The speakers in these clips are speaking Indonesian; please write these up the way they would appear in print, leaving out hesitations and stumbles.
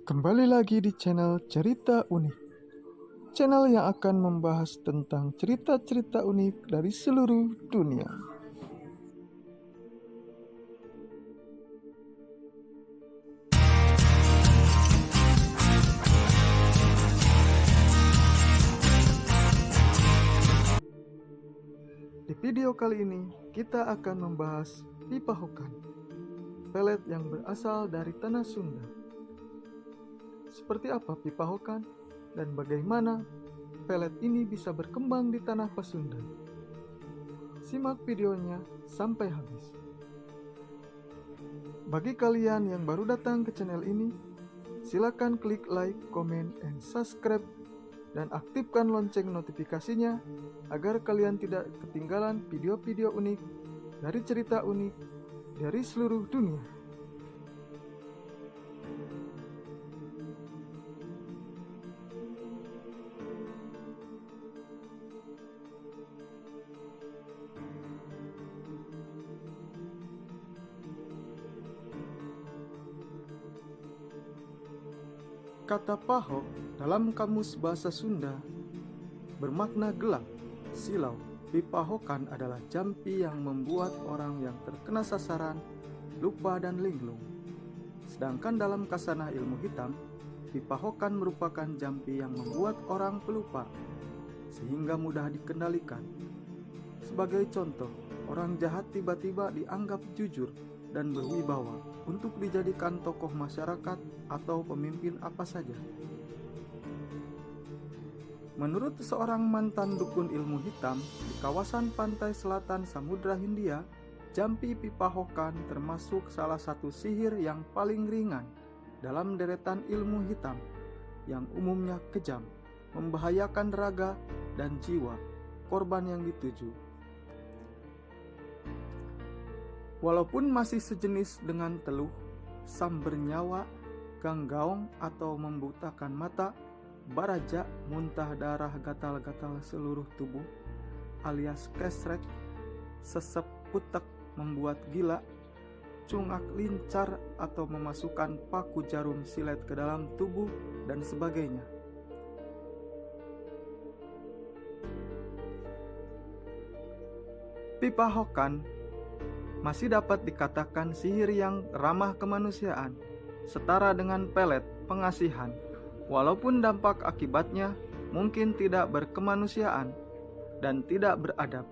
Kembali lagi di channel Cerita Unik, channel yang akan membahas tentang cerita-cerita unik dari seluruh dunia. Di video kali ini, kita akan membahas pipa hokan, pelet yang berasal dari tanah Sunda. Seperti apa pipa hokan dan bagaimana pelet ini bisa berkembang di tanah Pasundan? Simak videonya sampai habis. Bagi kalian yang baru datang ke channel ini, silakan klik like, comment, and subscribe dan aktifkan lonceng notifikasinya agar kalian tidak ketinggalan video-video unik dari cerita unik dari seluruh dunia. Kata pahok dalam kamus bahasa Sunda bermakna gelap, silau. Pipa hokan adalah jampi yang membuat orang yang terkena sasaran lupa dan linglung. Sedangkan dalam kasanah ilmu hitam, pipa hokan merupakan jampi yang membuat orang pelupa sehingga mudah dikendalikan. Sebagai contoh, orang jahat tiba-tiba dianggap jujur dan berwibawa untuk dijadikan tokoh masyarakat atau pemimpin apa saja. Menurut seorang mantan dukun ilmu hitam di kawasan pantai selatan Samudra Hindia, jampi pipa hokan termasuk salah satu sihir yang paling ringan dalam deretan ilmu hitam yang umumnya kejam, membahayakan raga dan jiwa korban yang dituju. Walaupun masih sejenis dengan teluh, samber nyawa, ganggaong atau membutakan mata, baraja, muntah darah gatal-gatal seluruh tubuh, alias kesrek, sesep putek membuat gila, cungak lincar atau memasukkan paku jarum silet ke dalam tubuh, dan sebagainya. Pipa hokan masih dapat dikatakan sihir yang ramah kemanusiaan, setara dengan pelet pengasihan, walaupun dampak akibatnya mungkin tidak berkemanusiaan dan tidak beradab.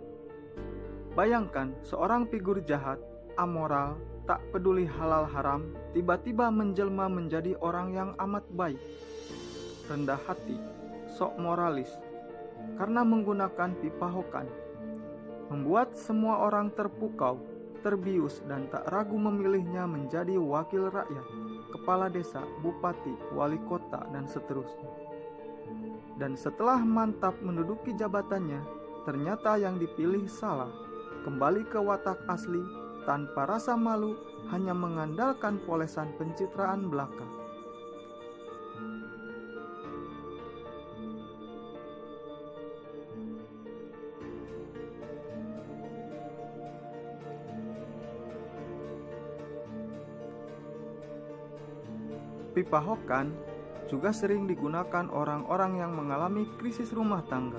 Bayangkan seorang figur jahat, amoral, tak peduli halal haram, tiba-tiba menjelma menjadi orang yang amat baik, rendah hati, sok moralis, karena menggunakan pipa hokan, membuat semua orang terpukau, terbius, dan tak ragu memilihnya menjadi wakil rakyat, kepala desa, bupati, wali kota, dan seterusnya. Dan setelah mantap menduduki jabatannya, ternyata yang dipilih salah, kembali ke watak asli, tanpa rasa malu, hanya mengandalkan polesan pencitraan belaka. Pipa hokan juga sering digunakan orang-orang yang mengalami krisis rumah tangga.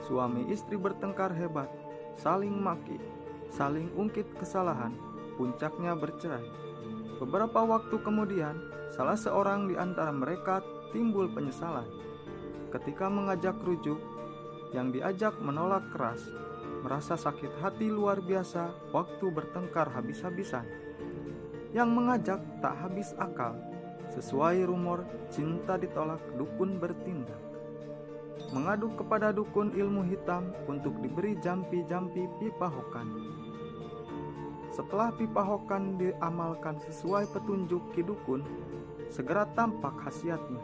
Suami istri bertengkar hebat, saling maki, saling ungkit kesalahan, puncaknya bercerai. Beberapa waktu kemudian, salah seorang di antara mereka timbul penyesalan. Ketika mengajak rujuk, yang diajak menolak keras, merasa sakit hati luar biasa waktu bertengkar habis-habisan. Yang mengajak tak habis akal. Sesuai rumor, cinta ditolak, dukun bertindak. Mengadu kepada dukun ilmu hitam untuk diberi jampi-jampi pipa hokan. Setelah pipa hokan diamalkan sesuai petunjuk ki dukun, segera tampak khasiatnya.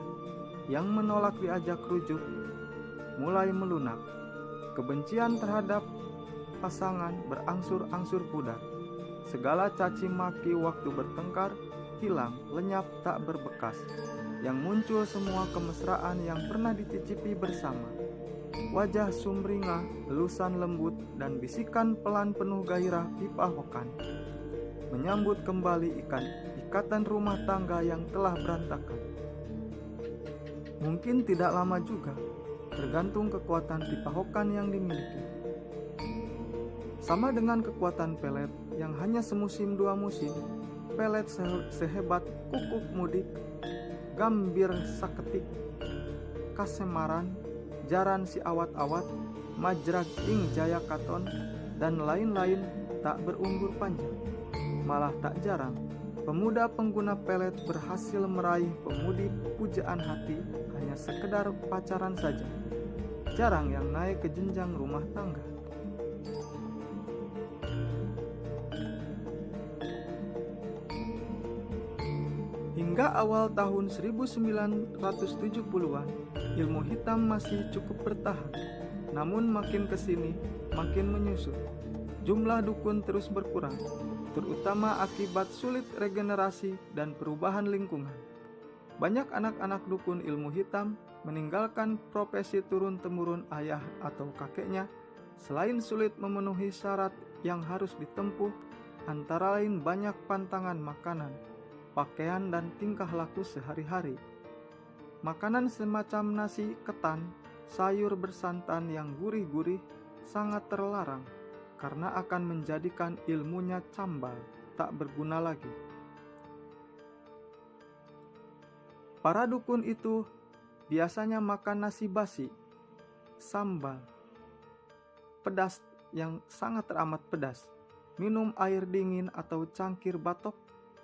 Yang menolak diajak rujuk mulai melunak. Kebencian terhadap pasangan berangsur-angsur pudar. Segala caci maki waktu bertengkar hilang, lenyap tak berbekas. yang muncul semua kemesraan yang pernah dicicipi bersama. Wajah sumringah, elusan lembut, dan bisikan pelan penuh gairah Pipahokan menyambut kembali ikatan rumah tangga yang telah berantakan. Mungkin tidak lama juga, tergantung kekuatan Pipahokan yang dimiliki. Sama dengan kekuatan pelet yang hanya semusim 2 musim, pelet sehebat kukuk mudik, gambir saketik, kasemaran, jaran si awat-awat, majrag ing jaya katon, dan lain-lain tak berumur panjang. Malah tak jarang, pemuda pengguna pelet berhasil meraih pemudi pujaan hati hanya sekedar pacaran saja. Jarang yang naik ke jenjang rumah tangga. Hingga awal tahun 1970-an, ilmu hitam masih cukup bertahan. Namun makin kesini, makin menyusut. Jumlah dukun terus berkurang, terutama akibat sulit regenerasi dan perubahan lingkungan. Banyak anak-anak dukun ilmu hitam meninggalkan profesi turun-temurun ayah atau kakeknya, selain sulit memenuhi syarat yang harus ditempuh, antara lain banyak pantangan makanan, pakaian, dan tingkah laku sehari-hari. Makanan semacam nasi ketan, sayur bersantan yang gurih-gurih sangat terlarang karena akan menjadikan ilmunya cambal, tak berguna lagi. Para dukun itu biasanya makan nasi basi, sambal, pedas yang sangat teramat pedas, minum air dingin atau cangkir batok,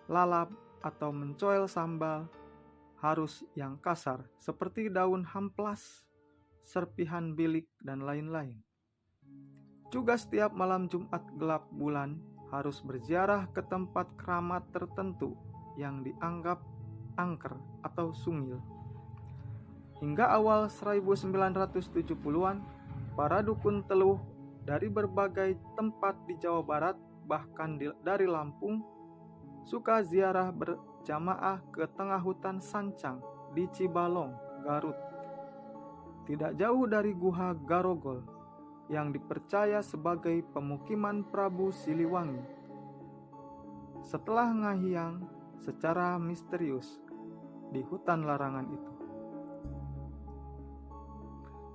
lalap atau mencoel sambal harus yang kasar seperti daun hamplas, serpihan bilik, dan lain-lain. Juga setiap malam Jumat gelap bulan harus berziarah ke tempat keramat tertentu yang dianggap angker atau sungil. Hingga awal 1970-an, para dukun teluh dari berbagai tempat di Jawa Barat, bahkan dari Lampung, suka ziarah berjamaah ke tengah hutan Sancang di Cibalong, Garut. Tidak jauh dari Guha Garogol yang dipercaya sebagai pemukiman Prabu Siliwangi. Setelah ngahiang secara misterius di hutan larangan itu.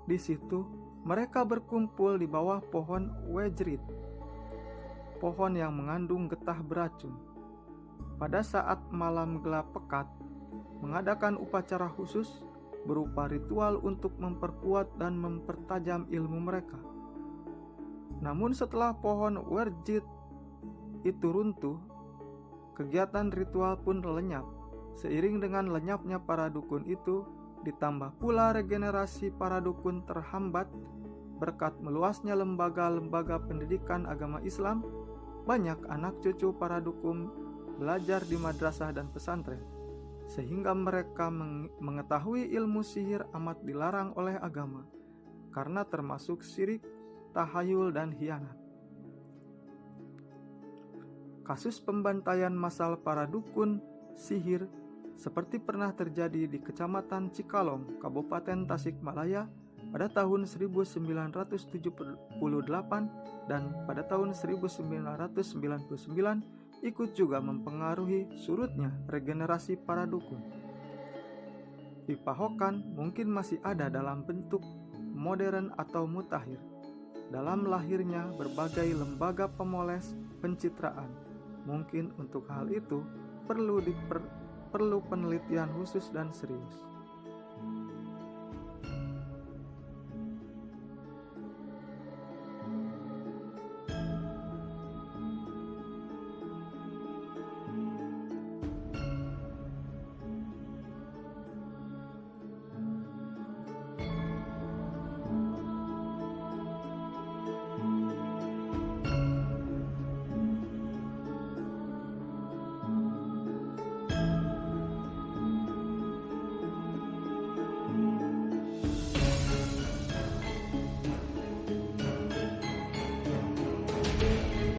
Di situ mereka berkumpul di bawah pohon wejrit, pohon yang mengandung getah beracun. Pada saat malam gelap pekat, mengadakan upacara khusus berupa ritual untuk memperkuat dan mempertajam ilmu mereka. Namun setelah pohon wejrit itu runtuh, kegiatan ritual pun lenyap. Seiring dengan lenyapnya para dukun itu, ditambah pula regenerasi para dukun terhambat berkat meluasnya lembaga-lembaga pendidikan agama Islam. Banyak anak cucu para dukun belajar di madrasah dan pesantren, sehingga mereka mengetahui ilmu sihir amat dilarang oleh agama, karena termasuk syirik, tahayul, dan hianat. Kasus pembantaian massal para dukun sihir seperti pernah terjadi di Kecamatan Cikalong, Kabupaten Tasikmalaya pada tahun 1978 dan pada tahun 1999 ikut juga mempengaruhi surutnya regenerasi para dukun. Pipahokan mungkin masih ada dalam bentuk modern atau mutakhir, dalam lahirnya berbagai lembaga pemoles pencitraan. Mungkin untuk hal itu perlu penelitian khusus dan serius.